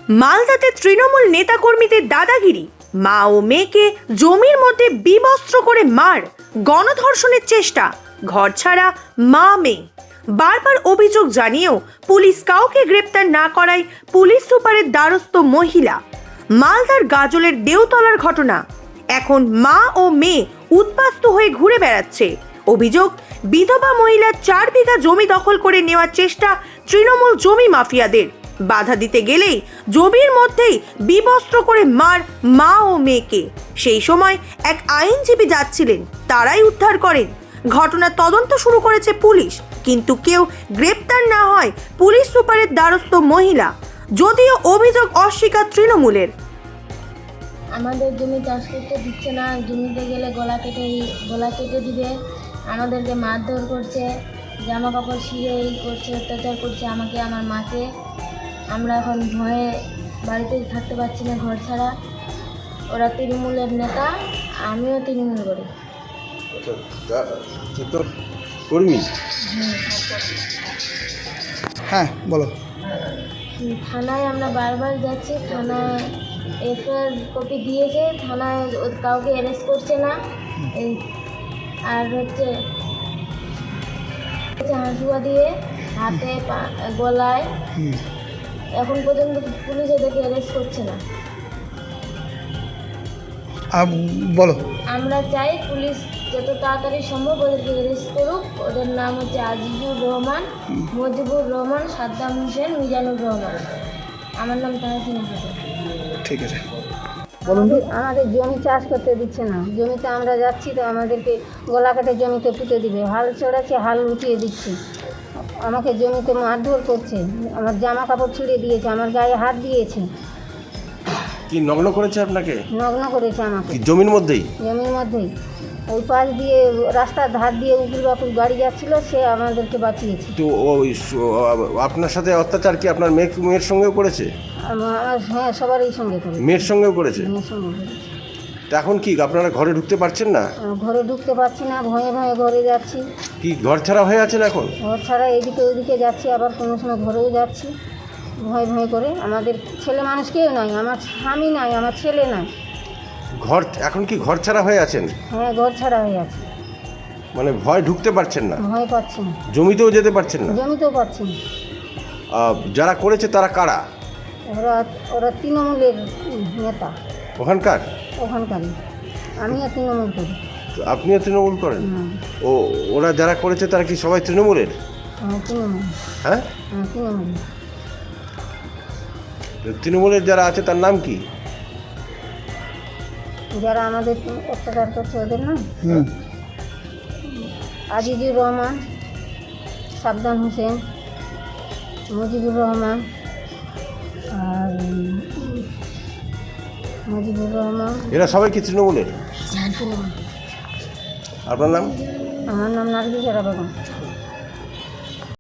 মালদাতে তৃণমূল নেতাকর্মীদের দাদাগিরি, মা ও মেয়েকে জমির মধ্যে বিবস্ত্র করে মার, গণধর্ষণের চেষ্টা, ঘর ছাড়া মা মেয়ে। বারবার অভিযোগ জানিয়েও পুলিশ কাউকে গ্রেপ্তার না করায় পুলিশ সুপারের দ্বারস্থ মহিলা। মালদার গাজলের দেওতলার ঘটনা। এখন মা ও মেয়ে উদ্বাস্তু হয়ে ঘুরে বেড়াচ্ছে। অভিযোগ, বিধবা মহিলার 4 বিঘা জমি দখল করে নেওয়ার চেষ্টা তৃণমূল জমি মাফিয়াদের। বাধা দিতে গেলেই জমির মধ্যেই বিবস্ত্র করে মার মা ও মেয়েকে। সেই সময় এক আইনজীবী যাচ্ছিলেন, তারাই উদ্ধার করেন। ঘটনার তদন্ত শুরু করেছে পুলিশ, কিন্তু কেউ গ্রেপ্তার না হয় পুলিশ সুপারের দ্বারস্থ মহিলা। যদিও অভিযোগ অস্বীকার তৃণমূলের। আমাদের জমি চাষ করতে দিচ্ছে না, জমিতে গেলে গলা কেটে দিবে, আমাদেরকে মারধর করছে, জামা কাপড় ছিঁড়ে করছে, অত্যাচার করছে আমাকে, আমার মাকে। আমরা এখন ভয়ে বাড়িতে থাকতে পারছি না, ঘর ছাড়া। ওরা তৃণমূলের নেতা, আমিও তৃণমূল করি। কর্মী? হ্যাঁ, বলো। থানায় আমরা বারবার যাচ্ছি, থানায় এফআইআর কপি দিয়েছে, থানায় কাউকে অ্যারেস্ট করছে না। আর হাঁটুয়া দিয়ে হাতে গলায়, এখন পর্যন্ত পুলিশ ওদেরকে অ্যারেস্ট করছে না। বলো। আমরা চাই পুলিশ যত তাড়াতাড়ি সম্ভব ওদেরকে অ্যারেস্ট করুক। ওদের নাম হচ্ছে আজিজুর রহমান, মজিবুর রহমান, সাদ্দাম হোসেন, মিজানুর রহমান। আমার নাম তাহসিন হোসেন। ঠিক আছে, আমাদের জমি চাষ করতে দিচ্ছে না। জমিতে আমরা যাচ্ছি তো আমাদেরকে গলা কেটে জমিতে পুঁতে দিবে। হাল চড়াচ্ছে, হাল উঠিয়ে দিচ্ছে। আমাকে জমিতে মারধর করছে, আমার জামা কাপড় ছিঁড়ে দিয়েছে, আমার গায়ে হাত দিয়েছে। কি নগ্ন করেছে আপনাকে? নগ্ন করেছে আমাকে জমির মধ্যেই? জমির মধ্যেই। ওই পাশ দিয়ে রাস্তার ধার দিয়ে উকিল বাপুর গাড়ি যাচ্ছিল, সে আমাদেরকে বাঁচিয়েছে। তো আপনার সাথে অত্যাচার কি আপনার মেয়ের সঙ্গেও করেছে? হ্যাঁ, সবারই সঙ্গে করেছে। মেয়ের সঙ্গেও করেছে? মেয়ের সঙ্গে করেছে। তা এখন কি আপনারা ঘরে ঢুকতে পারছেন না? ঘরে ঢুকতে পারছি না, ভয়ে ভয়ে ঘরে যাচ্ছি। কি ঘর ছাড়া হয়ে আছেন এখন? ঘর ছাড়া এদিকে ওদিকে যাচ্ছি, আবার কোনো সময় ঘরেও যাচ্ছি ভয় ভয় করে। আমাদের ছেলে মানুষ কেউ নাই, আমার স্বামী নাই, আমার ছেলে নাই। এখন কি ঘর ছাড়া হয়ে আছেন? হ্যাঁ, ঘর ছাড়া হয়ে আছে। মানে ভয় ঢুকতে পারছেন না? ভয় পাচ্ছি না, জমিতেও যেতে পারছেন না? জমিতেও পাচ্ছি না। যারা করেছে তারা কারা? ওরা তৃণমূলের নেতা ওখানকার? ওখানকারই। আমিও তৃণমূল করি। তো আপনিও তৃণমূল করেন? হুম। ওরা যারা করেছে তারা কি সবাই তৃণমূলের? হ্যাঁ, তৃণমূল। হ্যাঁ, হ্যাঁ, তৃণমূল। তৃণমূলের যারা আছে তার নাম কি? যারা আমাদের অত্যাচার করছে ওদের নাম আজিজুর রহমান, সাদ্দাম হোসেন, মজিবুর রহমান, আর মজিবুর রহমান। এরা সবাই কি তৃণমূলের? তৃণমূল। আপনার নাম? আমার নাম নার্গিস বেগম।